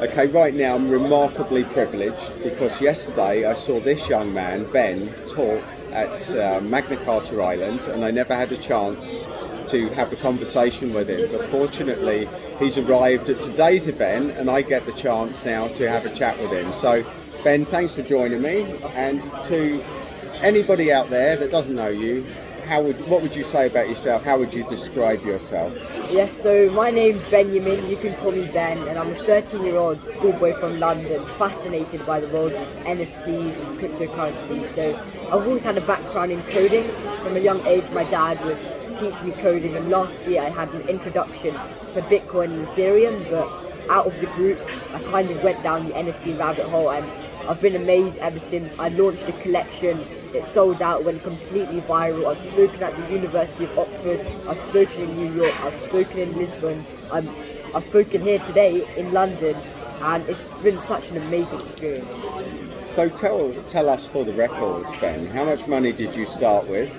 Okay, right now I'm remarkably privileged because yesterday I saw this young man, Ben, talk at Magna Carta Island, and I never had a chance to have a conversation with him. But fortunately, he's arrived at today's event, and I get the chance now to have a chat with him. So, Ben, thanks for joining me. And to anybody out there that doesn't know you, what would you say about yourself? How would you describe yourself? Yes, so my name's Benjamin, you can call me Ben, and I'm a 13-year-old schoolboy from London, fascinated by the world of NFTs and cryptocurrencies. So I've always had a background in coding. From a young age, my dad would teach me coding, and last year I had an introduction to Bitcoin and Ethereum, but out of the group, I kind of went down the NFT rabbit hole, and I've been amazed ever since. I launched a collection, it sold out, went completely viral. I've spoken at the University of Oxford, I've spoken in New York, I've spoken in Lisbon, I've spoken here today in London, and it's been such an amazing experience. So tell us for the record, Ben, how much money did you start with?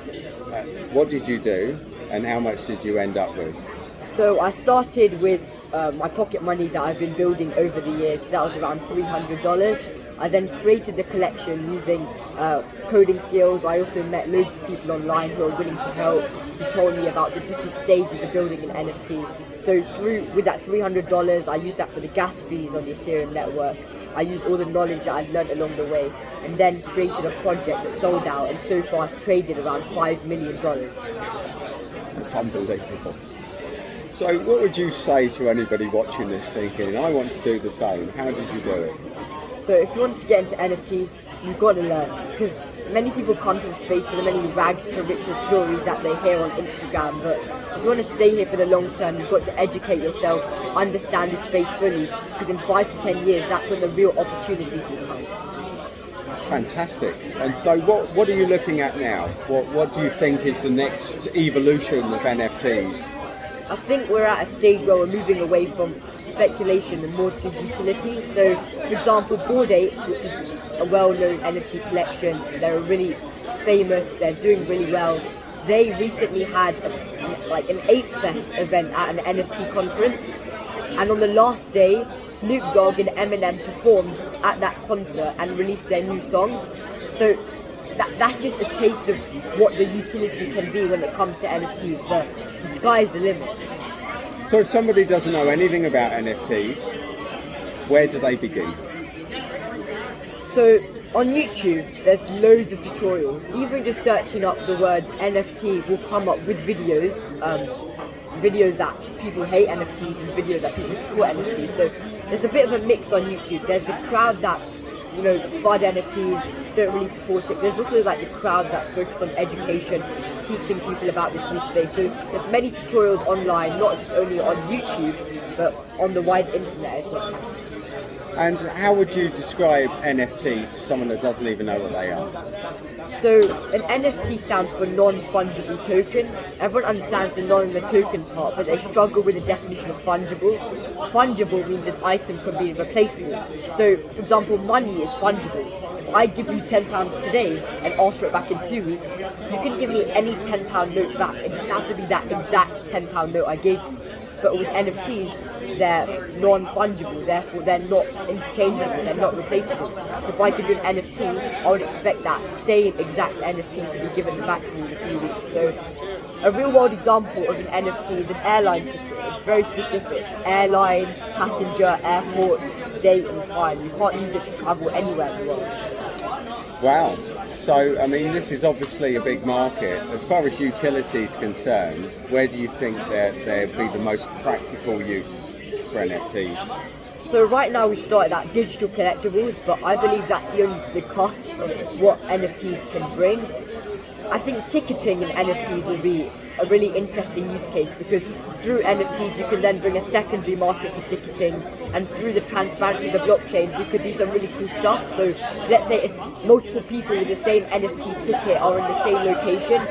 What did you do? And how much did you end up with? So I started with my pocket money that I've been building over the years. So that was around $300. I then created the collection using coding skills. I also met loads of people online who are willing to help, who told me about the different stages of building an NFT. So with that $300, I used that for the gas fees on the Ethereum network. I used all the knowledge that I'd learned along the way, and then created a project that sold out, and so far I've traded around $5 million. That's unbelievable. So what would you say to anybody watching this thinking, I want to do the same? How did you do it? So if you want to get into NFTs, you've got to learn, because many people come to the space for the many rags to riches stories that they hear on Instagram, but if you want to stay here for the long term, you've got to educate yourself, understand the space fully, because in 5 to 10 years, that's when the real opportunities will come. Fantastic. And so what are you looking at now? What do you think is the next evolution of NFTs? I think we're at a stage where we're moving away from speculation and more to utility. So, for example, Bored Apes, which is a well-known NFT collection, they're really famous, they're doing really well. They recently had an Ape Fest event at an NFT conference, and on the last day, Snoop Dogg and Eminem performed at that concert and released their new song. So that's just a taste of what the utility can be when it comes to NFTs. The sky's the limit. So if somebody doesn't know anything about NFTs, where do they begin? So on YouTube, there's loads of tutorials. Even just searching up the word NFT will come up with videos, videos that people hate NFTs and videos that people support NFTs. So there's a bit of a mix on YouTube. There's the crowd that FUD NFTs, don't really support it. There's also the crowd that's focused on education, teaching people about this new space. So there's many tutorials online, not just only on YouTube, but on the wide internet as well. And how would you describe NFTs to someone that doesn't even know what they are? So an NFT stands for non-fungible token. Everyone understands the non and the token part, but they struggle with the definition of fungible. Fungible means an item can be replaceable. So, for example, money is fungible. If I give you £10 today and ask for it back in 2 weeks, you can give me any £10 note back. It doesn't have to be that exact £10 note I gave you. But with NFTs, they're non-fungible, therefore they're not interchangeable, they're not replaceable. So if I give you an NFT, I would expect that same exact NFT to be given back to me in a few weeks. So a real-world example of an NFT is an airline ticket. It's very specific. Airline, passenger, airport, date and time. You can't use it to travel anywhere in the world. Wow. So, I mean, this is obviously a big market. As far as utility is concerned, where do you think there'd be the most practical use for NFTs? So right now we've started at digital collectibles, but I believe that's the cost of what NFTs can bring. I think ticketing in NFTs will be a really interesting use case, because through NFTs you can then bring a secondary market to ticketing, and through the transparency of the blockchain we could do some really cool stuff. So let's say if multiple people with the same NFT ticket are in the same location,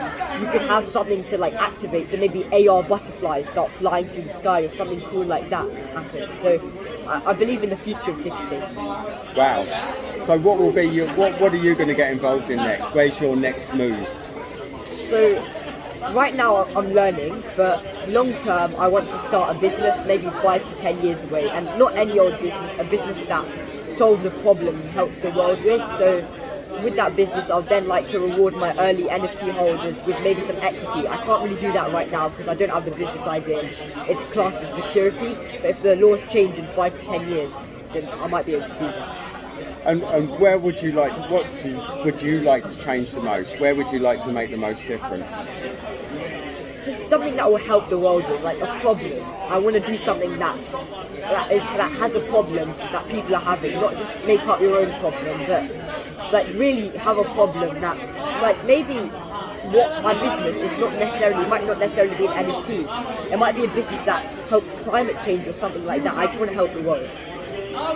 you could have something to activate. So maybe AR butterflies start flying through the sky, or something cool like that happens. So I believe in the future of ticketing. Wow. So what will be what are you going to get involved in next? Where's your next move? So Right now I'm learning, but long term I want to start a business, maybe 5 to 10 years away, and not any old business, a business that solves a problem and helps the world with. So with that business, I'll then like to reward my early NFT holders with maybe some equity. I can't really do that right now because I don't have the business idea. It's classed as security, but if the laws change in 5 to 10 years, then I might be able to do that. And where would you like to, would you like to change the most? Where would you like to make the most difference? Just something that will help the world with, like a problem. I want to do something that has a problem that people are having, not just make up your own problem, but like really have a problem that, like maybe what my business is not necessarily, might not necessarily be an NFT. It might be a business that helps climate change or something like that. I just want to help the world.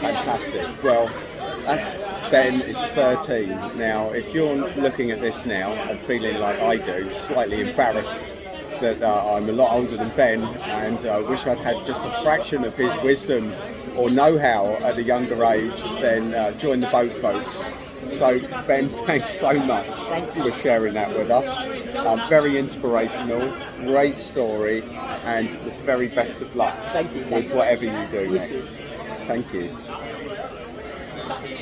Fantastic. Well, that's Ben is 13. Now, if you're looking at this now and feeling like I do, slightly embarrassed that I'm a lot older than Ben and I wish I'd had just a fraction of his wisdom or know-how at a younger age, then join the boat, folks. So, Ben, thanks so much for sharing that with us. Very inspirational, great story, and the very best of luck Thank you. with whatever you do next. Thank you.